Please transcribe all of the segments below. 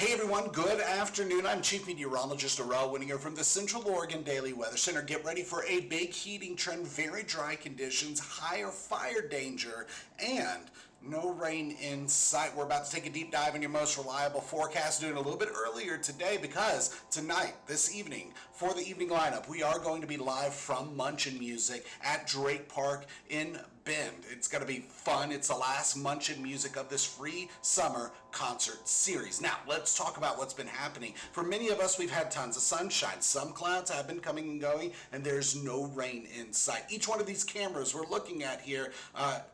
Hey everyone, good afternoon. I'm Chief Meteorologist Arel Winninger from the Central Oregon Daily Weather Center. Get ready for a big heating trend, very dry conditions, higher fire danger, and no rain in sight. We're about to take a deep dive in your most reliable forecast, doing a little bit earlier today because tonight, this evening, for the evening lineup, we are going to be live from Munchin Music at Drake Park in Bend. It's going to be fun. It's the last Munchin Music of this free summer concert series. Now, let's talk about what's been happening. For many of us, we've had tons of sunshine. Some clouds have been coming and going, and there's no rain in sight. Each one of these cameras we're looking at here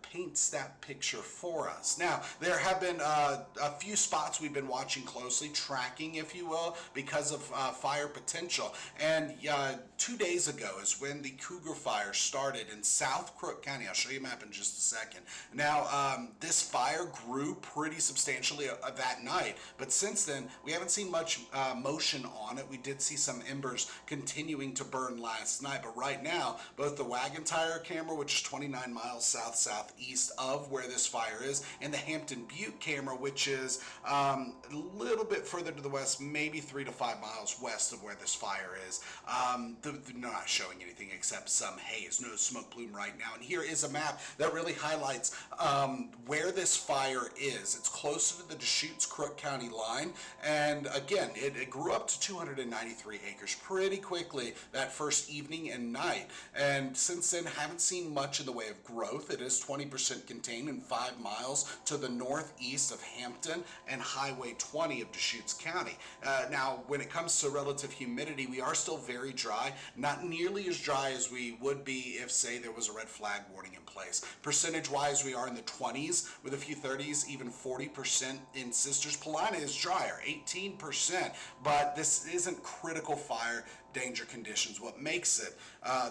paints that picture for us. Now, there have been a few spots we've been watching closely, tracking, if you will, because of fire potential. And 2 days ago is when the Cougar Fire started in South Crook County. I'll show you a map in just a second. Now, this fire grew pretty substantially that night, but since then, we haven't seen much motion on it. We did see some embers continuing to burn last night, but right now, both the Wagon Tire camera, which is 29 miles southeast of where this fire is, and the Hampton Butte camera, which is a little bit further to the west, maybe 3 to 5 miles west of where this fire is. They're not showing anything except some haze, no smoke plume right now. And here is a map that really highlights where this fire is. It's closer to the Deschutes Crook County line, and again, it grew up to 293 acres pretty quickly that first evening and night, and since then haven't seen much in the way of growth. It is 20% contained in 5 miles to the northeast of Hampton and Highway 20 of Deschutes County. Now, when it comes to relative humidity, we are still very dry, not nearly as dry as we would be if, say, there was a red flag warning in place. Percentage-wise, we are in the 20s with a few 30s, even 40% in Sisters. Paulina is drier, 18%, but this isn't critical fire danger conditions. What makes it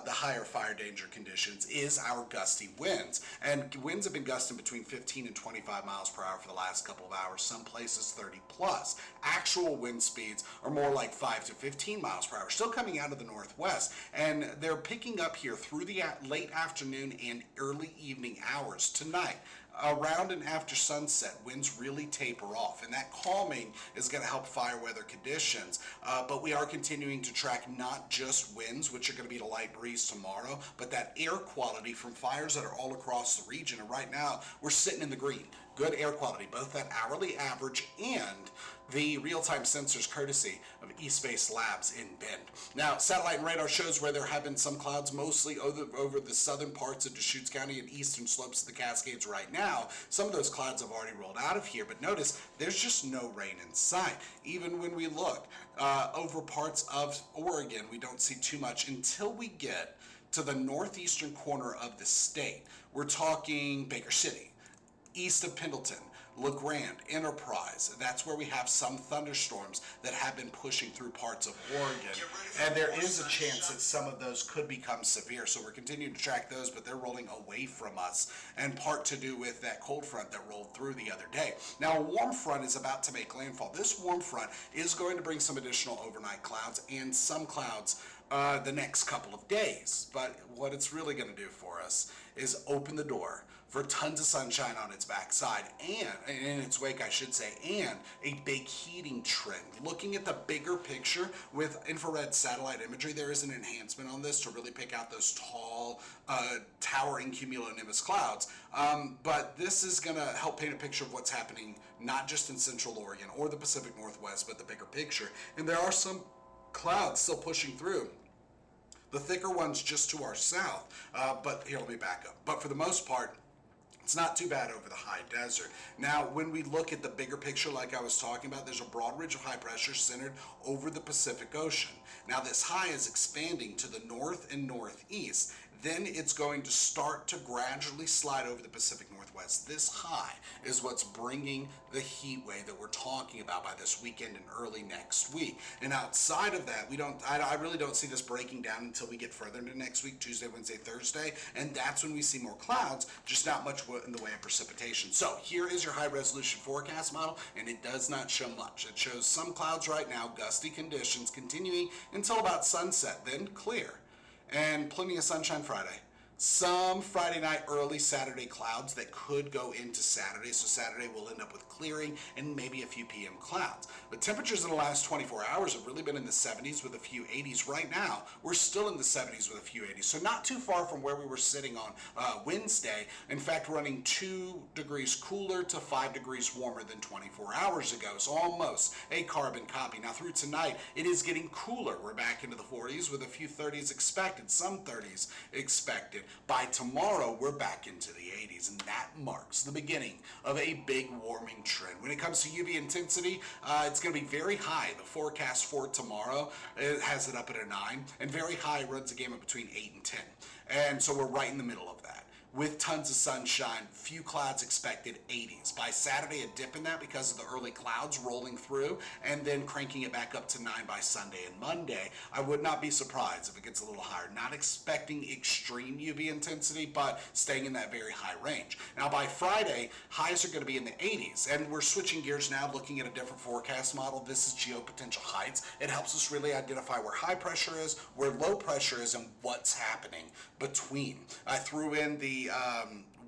the higher fire danger conditions is our gusty winds, and winds have been gusting between 15 and 25 miles per hour for the last couple of hours, some places 30 plus. Actual wind speeds are more like 5 to 15 miles per hour, still coming out of the northwest, and they're picking up here through the late afternoon and early evening hours tonight. Around and after sunset, winds really taper off, and that calming is going to help fire weather conditions, but we are continuing to track not just winds, which are going to be a light breeze tomorrow, but that air quality from fires that are all across the region. And right now, we're sitting in the green. Good air quality, both that hourly average and the real-time sensors courtesy of eSpace Labs in Bend. Now, satellite and radar shows where there have been some clouds, mostly over the southern parts of Deschutes County and eastern slopes of the Cascades right now. Some of those clouds have already rolled out of here, but notice there's just no rain in sight. Even when we look over parts of Oregon, we don't see too much until we get to the northeastern corner of the state. We're talking Baker City, east of Pendleton, LeGrand, Enterprise. That's where we have some thunderstorms that have been pushing through parts of Oregon. And there is a chance that some of those could become severe. So we're continuing to track those, but they're rolling away from us. And part to do with that cold front that rolled through the other day. Now, a warm front is about to make landfall. This warm front is going to bring some additional overnight clouds and some clouds the next couple of days. But what it's really going to do for us is open the door for tons of sunshine on its backside, and in its wake, I should say, and a big heating trend. Looking at the bigger picture with infrared satellite imagery, there is an enhancement on this to really pick out those tall, towering cumulonimbus clouds. But this is going to help paint a picture of what's happening not just in Central Oregon or the Pacific Northwest, but the bigger picture. And there are some clouds still pushing through. The thicker ones just to our south, but here, let me back up. But for the most part, it's not too bad over the high desert. Now, when we look at the bigger picture, like I was talking about, there's a broad ridge of high pressure centered over the Pacific Ocean. Now, this high is expanding to the north and northeast. Then it's going to start to gradually slide over the Pacific Northwest. This high is what's bringing the heat wave that we're talking about by this weekend and early next week. And outside of that, I really don't see this breaking down until we get further into next week, Tuesday, Wednesday, Thursday, and that's when we see more clouds, just not much in the way of precipitation. So here is your high resolution forecast model, and it does not show much. It shows some clouds right now, gusty conditions continuing until about sunset, then clear, and plenty of sunshine Friday. Some Friday night, early Saturday clouds that could go into Saturday. So Saturday will end up with clearing and maybe a few PM clouds. But temperatures in the last 24 hours have really been in the 70s with a few 80s. Right now, we're still in the 70s with a few 80s. So not too far from where we were sitting on Wednesday. In fact, running 2 degrees cooler to 5 degrees warmer than 24 hours ago. So almost a carbon copy. Now through tonight, it is getting cooler. We're back into the 40s with a few 30s expected, some 30s expected. By tomorrow, we're back into the 80s, and that marks the beginning of a big warming trend. When it comes to UV intensity, it's going to be very high. The forecast for tomorrow has it up at a 9, and very high runs a gamut between 8 and 10. And so we're right in the middle of that, with tons of sunshine, few clouds expected, 80s. By Saturday, a dip in that because of the early clouds rolling through and then cranking it back up to 9 by Sunday and Monday. I would not be surprised if it gets a little higher. Not expecting extreme UV intensity, but staying in that very high range. Now by Friday, highs are going to be in the 80s, and we're switching gears now, looking at a different forecast model. This is geopotential heights. It helps us really identify where high pressure is, where low pressure is, and what's happening between. I threw in the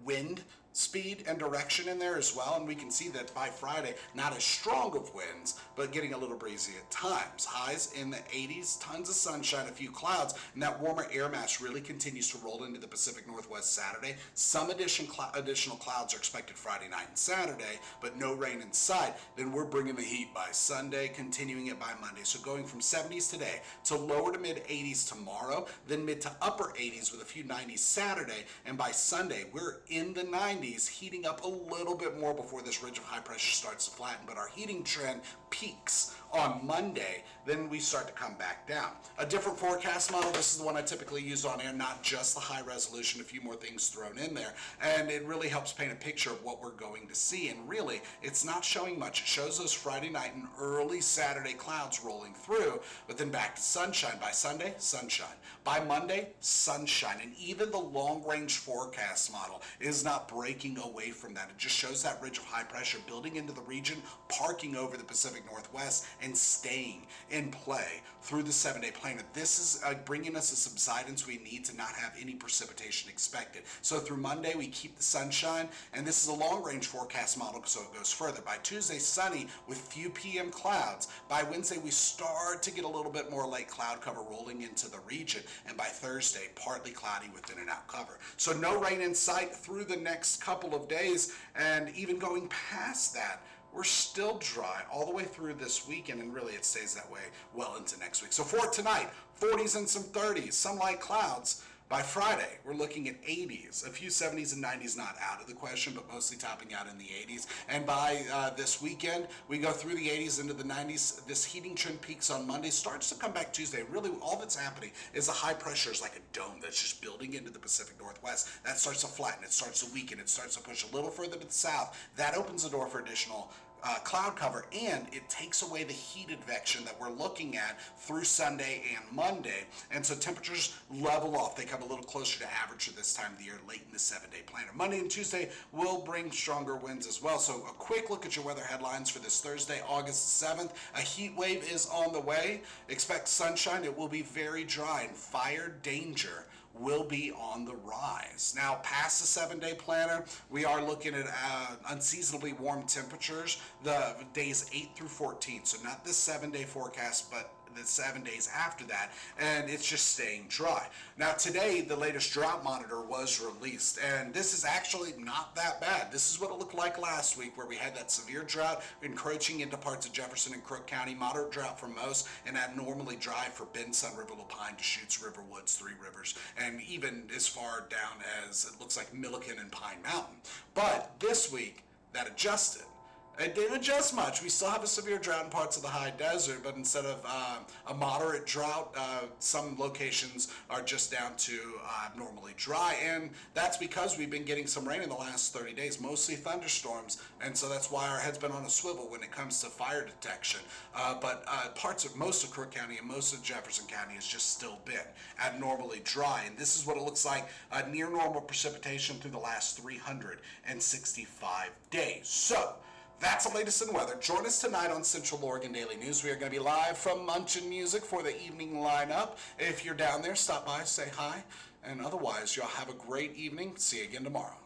wind speed and direction in there as well, and we can see that by Friday, not as strong of winds, but getting a little breezy at times. Highs in the 80s, tons of sunshine, a few clouds, and that warmer air mass really continues to roll into the Pacific Northwest Saturday. Some additional clouds are expected Friday night and Saturday, but no rain in sight. Then we're bringing the heat by Sunday, continuing it by Monday. So going from 70s today to lower to mid 80s tomorrow, then mid to upper 80s with a few 90s Saturday, and by Sunday, we're in the 90s, heating up a little bit more before this ridge of high pressure starts to flatten, but our heating trend peaks on Monday, then we start to come back down. A different forecast model, this is the one I typically use on air, not just the high resolution, a few more things thrown in there, and it really helps paint a picture of what we're going to see, and really, it's not showing much. It shows those Friday night and early Saturday clouds rolling through, but then back to sunshine. By Sunday, sunshine. By Monday, sunshine, and even the long-range forecast model is not breaking away from that. It just shows that ridge of high pressure building into the region, parking over the Pacific Northwest, and staying in play through the 7-day planar. This is bringing us a subsidence we need to not have any precipitation expected. So through Monday, we keep the sunshine, and this is a long-range forecast model, so it goes further. By Tuesday, sunny with few PM clouds. By Wednesday, we start to get a little bit more light cloud cover rolling into the region, and by Thursday, partly cloudy with in and out cover. So no rain in sight through the next couple of days, and even going past that, we're still dry all the way through this weekend, and really it stays that way well into next week. So for tonight, 40s and some 30s, some light clouds. By Friday, we're looking at 80s, a few 70s and 90s not out of the question, but mostly topping out in the 80s. And by this weekend, we go through the 80s into the 90s. This heating trend peaks on Monday, starts to come back Tuesday. Really, all that's happening is the high pressure is like a dome that's just building into the Pacific Northwest. That starts to flatten, it starts to weaken, it starts to push a little further to the south. That opens the door for additional cloud cover, and it takes away the heat advection that we're looking at through Sunday and Monday, and so temperatures level off. They come a little closer to average at this time of the year, late in the 7-day planar. Monday and Tuesday will bring stronger winds as well. So a quick look at your weather headlines for this Thursday, August 7th. A heat wave is on the way. Expect sunshine. It will be very dry, and fire danger will be on the rise. Now, past the 7-day planner, we are looking at unseasonably warm temperatures the days 8 through 14. So not this 7-day forecast, but the 7 days after that, and it's just staying dry. Now today, the latest drought monitor was released, and this is actually not that bad. This is what it looked like last week, where we had that severe drought encroaching into parts of Jefferson and Crook County, moderate drought for most, and abnormally dry for Bend, Sun River, Lapine, Deschutes River, Woods, Three Rivers, and even as far down as it looks like Milliken and Pine Mountain. But this week, that adjusted. It didn't adjust much. We still have a severe drought in parts of the high desert, but instead of a moderate drought, some locations are just down to abnormally dry, and that's because we've been getting some rain in the last 30 days, mostly thunderstorms, and so that's why our head's been on a swivel when it comes to fire detection. But parts of most of Crook County and most of Jefferson County has just still been abnormally dry, and this is what it looks like, near normal precipitation through the last 365 days. So that's the latest in weather. Join us tonight on Central Oregon Daily News. We are going to be live from Munchin Music for the evening lineup. If you're down there, stop by, say hi. And otherwise, y'all have a great evening. See you again tomorrow.